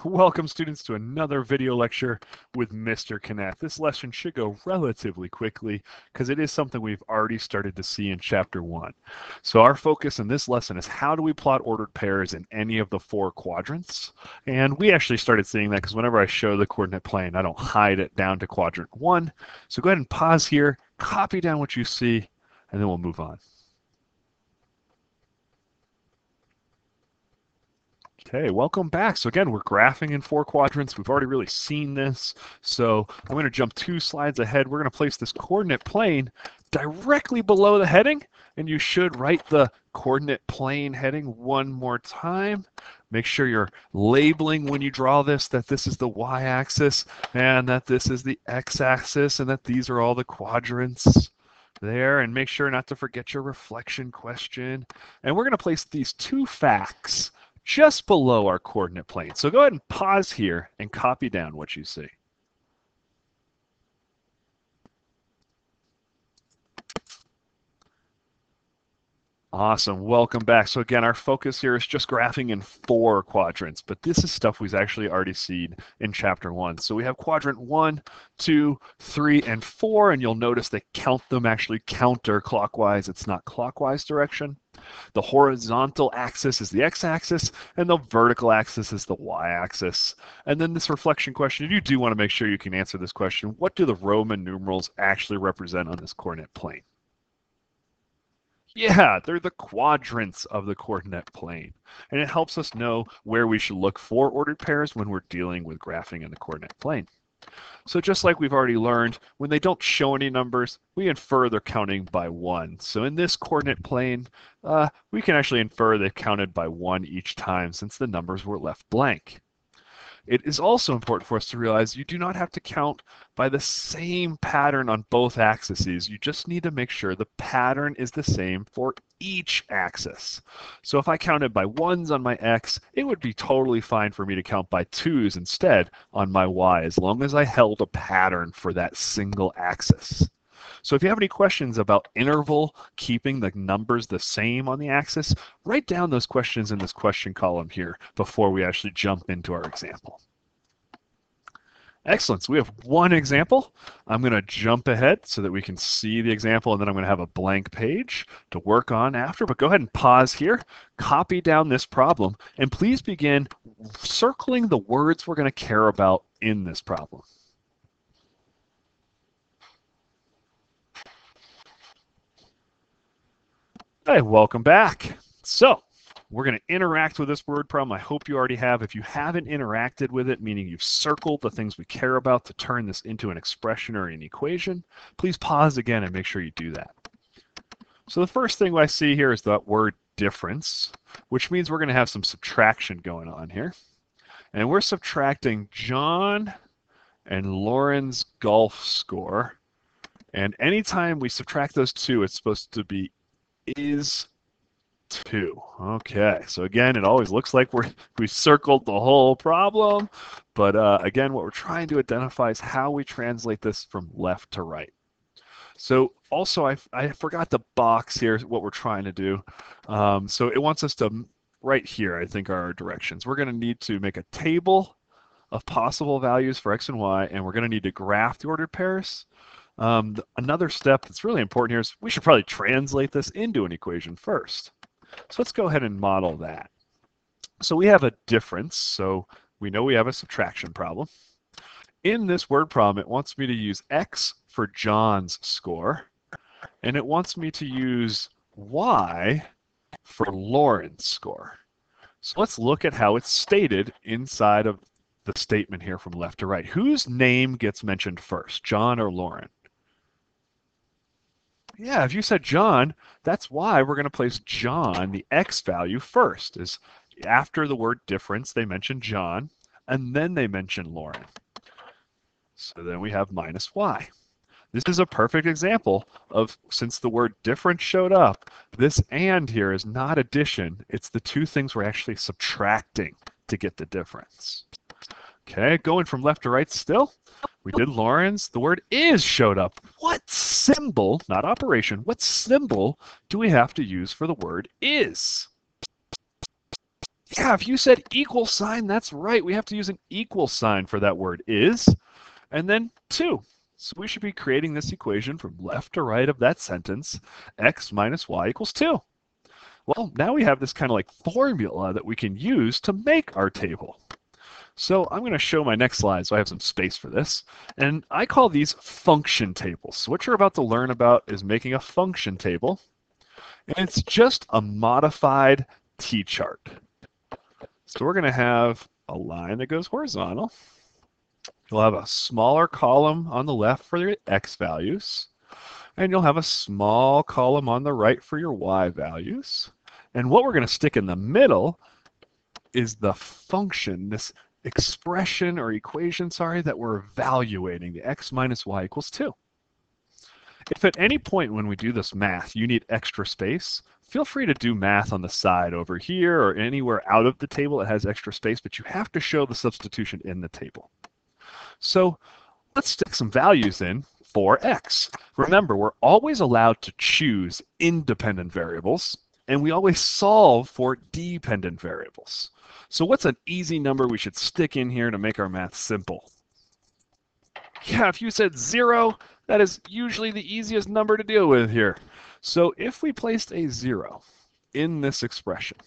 Welcome students to another video lecture with Mr. Knapp. This lesson should go relatively quickly because it is something we've already started to see in chapter 1. So our focus in this lesson is how do we plot ordered pairs in any of the 4 quadrants? And we actually started seeing that because whenever I show the coordinate plane, I don't hide it down to quadrant 1. So go ahead and pause here, copy down what you see, and then we'll move on. Okay, welcome back. So again, we're graphing in 4 quadrants. We've already really seen this. So I'm going to jump 2 slides ahead. We're going to place this coordinate plane directly below the heading, and you should write the coordinate plane heading one more time. Make sure you're labeling when you draw this that this is the y-axis and that this is the x-axis and that these are all the quadrants there, and make sure not to forget your reflection question. And we're going to place these 2 facts just below our coordinate plane. So go ahead and pause here and copy down what you see. Awesome, welcome back. So again, our focus here is just graphing in 4 quadrants, but this is stuff we've actually already seen in chapter 1. So we have quadrant 1, 2, 3, and 4, and you'll notice they count them actually counterclockwise. It's not clockwise direction. The horizontal axis is the x-axis, and the vertical axis is the y-axis. And then this reflection question, you do want to make sure you can answer this question. What do the Roman numerals actually represent on this coordinate plane? Yeah, they're the quadrants of the coordinate plane. And it helps us know where we should look for ordered pairs when we're dealing with graphing in the coordinate plane. So just like we've already learned, when they don't show any numbers, we infer they're counting by 1. So in this coordinate plane, we can actually infer they've counted by 1 each time since the numbers were left blank. It is also important for us to realize you do not have to count by the same pattern on both axes. You just need to make sure the pattern is the same for each axis. So if I counted by 1s on my x, it would be totally fine for me to count by 2s instead on my y, as long as I held a pattern for that single axis. So if you have any questions about interval, keeping the numbers the same on the axis, write down those questions in this question column here before we actually jump into our example. Excellent. So we have one example. I'm going to jump ahead so that we can see the example, and then I'm going to have a blank page to work on after. But go ahead and pause here, copy down this problem, and please begin circling the words we're going to care about in this problem. Hey, welcome back. So we're going to interact with this word problem. I hope you already have. If you haven't interacted with it, meaning you've circled the things we care about to turn this into an expression or an equation, please pause again and make sure you do that. So the first thing I see here is the word difference, which means we're going to have some subtraction going on here. And we're subtracting John and Lauren's golf score. And anytime we subtract those two, it's supposed to be is 2. Okay, so again, it always looks like we circled the whole problem, but again, what we're trying to identify is how we translate this from left to right. So also, I forgot to box here what we're trying to do. So it wants us to, right here, I think, are our directions. We're going to need to make a table of possible values for x and y, and we're going to need to graph the ordered pairs. Another step that's really important here is we should probably translate this into an equation first. So let's go ahead and model that. So we have a difference, so we know we have a subtraction problem. In this word problem, it wants me to use x for John's score, and it wants me to use y for Lauren's score. So let's look at how it's stated inside of the statement here from left to right. Whose name gets mentioned first, John or Lauren? Yeah, if you said John, that's why we're going to place John, the x value, first. Is after the word difference, they mention John, and then they mention Lauren. So then we have minus y. This is a perfect example of, since the word difference showed up, this and here is not addition. It's the two things we're actually subtracting to get the difference. Okay, going from left to right still. We did Lauren's. The word is showed up. What symbol, not operation, what symbol do we have to use for the word is? Yeah, if you said equal sign, that's right. We have to use an equal sign for that word is, and then 2. So we should be creating this equation from left to right of that sentence, x minus y equals 2. Well, now we have this kind of like formula that we can use to make our table. So I'm going to show my next slide so I have some space for this. And I call these function tables. So what you're about to learn about is making a function table. And it's just a modified t-chart. So we're going to have a line that goes horizontal. You'll have a smaller column on the left for your x values. And you'll have a small column on the right for your y values. And what we're going to stick in the middle is the function, this expression or equation, sorry, that we're evaluating, the x minus y equals 2. If at any point when we do this math you need extra space, feel free to do math on the side over here or anywhere out of the table that has extra space, but you have to show the substitution in the table. So let's stick some values in for x. Remember, we're always allowed to choose independent variables, and we always solve for dependent variables. So what's an easy number we should stick in here to make our math simple? Yeah, if you said 0, that is usually the easiest number to deal with here. So if we placed a 0 in this expression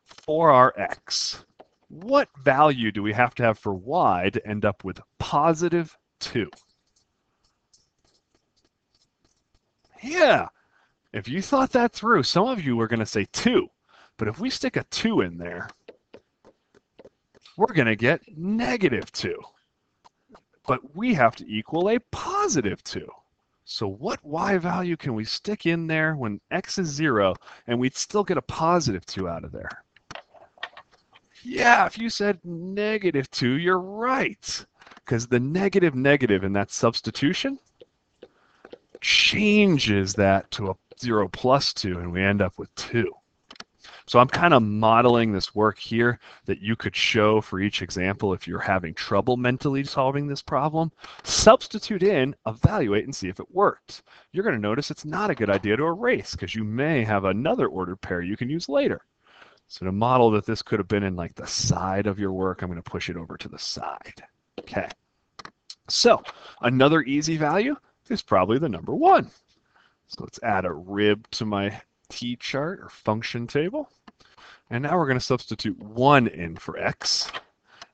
for our x, what value do we have to have for y to end up with positive 2? Yeah, if you thought that through, some of you were going to say 2. But if we stick a 2 in there, we're going to get negative 2. But we have to equal a positive 2. So what y value can we stick in there when x is 0 and we'd still get a positive 2 out of there? Yeah, if you said negative 2, you're right. Because the negative negative in that substitution changes that to a 0 plus 2, and we end up with 2. So I'm kind of modeling this work here that you could show for each example if you're having trouble mentally solving this problem. Substitute in, evaluate, and see if it worked. You're going to notice it's not a good idea to erase because you may have another ordered pair you can use later. So to model that this could have been in like the side of your work, I'm going to push it over to the side. Okay. So another easy value is probably the number 1. So let's add a rib to my t-chart or function table. And now we're going to substitute 1 in for x.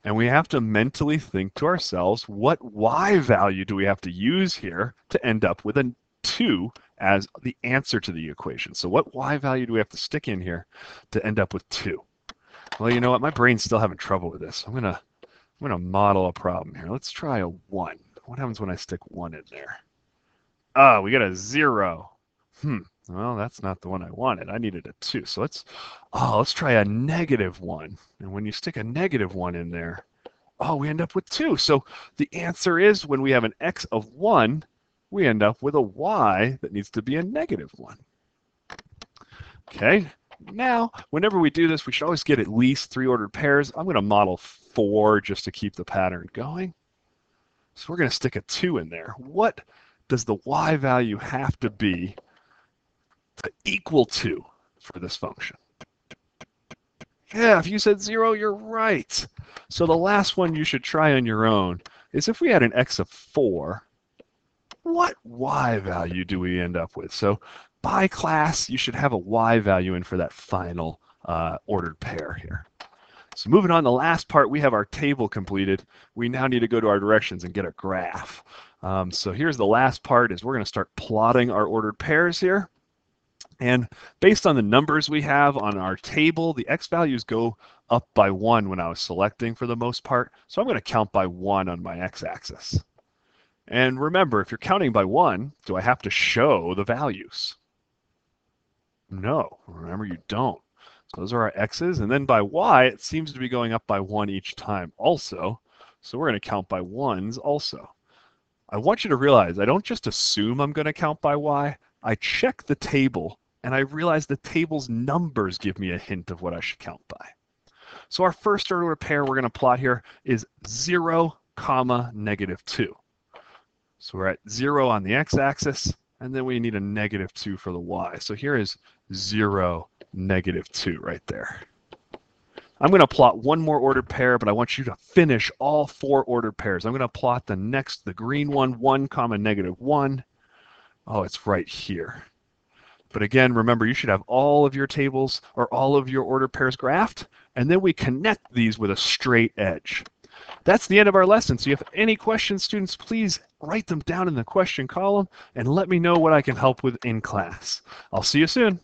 And we have to mentally think to ourselves, what y value do we have to use here to end up with a 2 as the answer to the equation? So what y value do we have to stick in here to end up with 2? Well, you know what? My brain's still having trouble with this. I'm going to model a problem here. Let's try a 1. What happens when I stick 1 in there? Oh, we got a 0. Well, that's not the one I wanted. I needed a 2. So let's try a negative 1. And when you stick a negative 1 in there, we end up with 2. So the answer is when we have an x of 1, we end up with a y that needs to be a negative 1. Okay, now whenever we do this, we should always get at least 3 ordered pairs. I'm going to model 4 just to keep the pattern going. So we're going to stick a 2 in there. What does the y value have to be to equal 2 for this function? Yeah, if you said 0, you're right. So the last one you should try on your own is if we had an x of 4, what y value do we end up with? So by class, you should have a y value in for that final ordered pair here. So moving on, the last part, we have our table completed. We now need to go to our directions and get a graph. So here's the last part is we're going to start plotting our ordered pairs here. And based on the numbers we have on our table, the x values go up by 1 when I was selecting for the most part. So I'm going to count by 1 on my x-axis. And remember, if you're counting by 1, do I have to show the values? No, remember you don't. So those are our x's. And then by y, it seems to be going up by 1 each time also. So we're going to count by 1s also. I want you to realize I don't just assume I'm going to count by y. I check the table, and I realize the table's numbers give me a hint of what I should count by. So our first order pair we're going to plot here is 0, negative 2. So we're at 0 on the x-axis, and then we need a -2 for the y. So here is 0, -2 right there. I'm going to plot one more ordered pair, but I want you to finish all 4 ordered pairs. I'm going to plot the green one, 1, -1. Oh, it's right here. But again, remember, you should have all of your tables or all of your ordered pairs graphed, and then we connect these with a straight edge. That's the end of our lesson. So if you have any questions, students, please write them down in the question column and let me know what I can help with in class. I'll see you soon.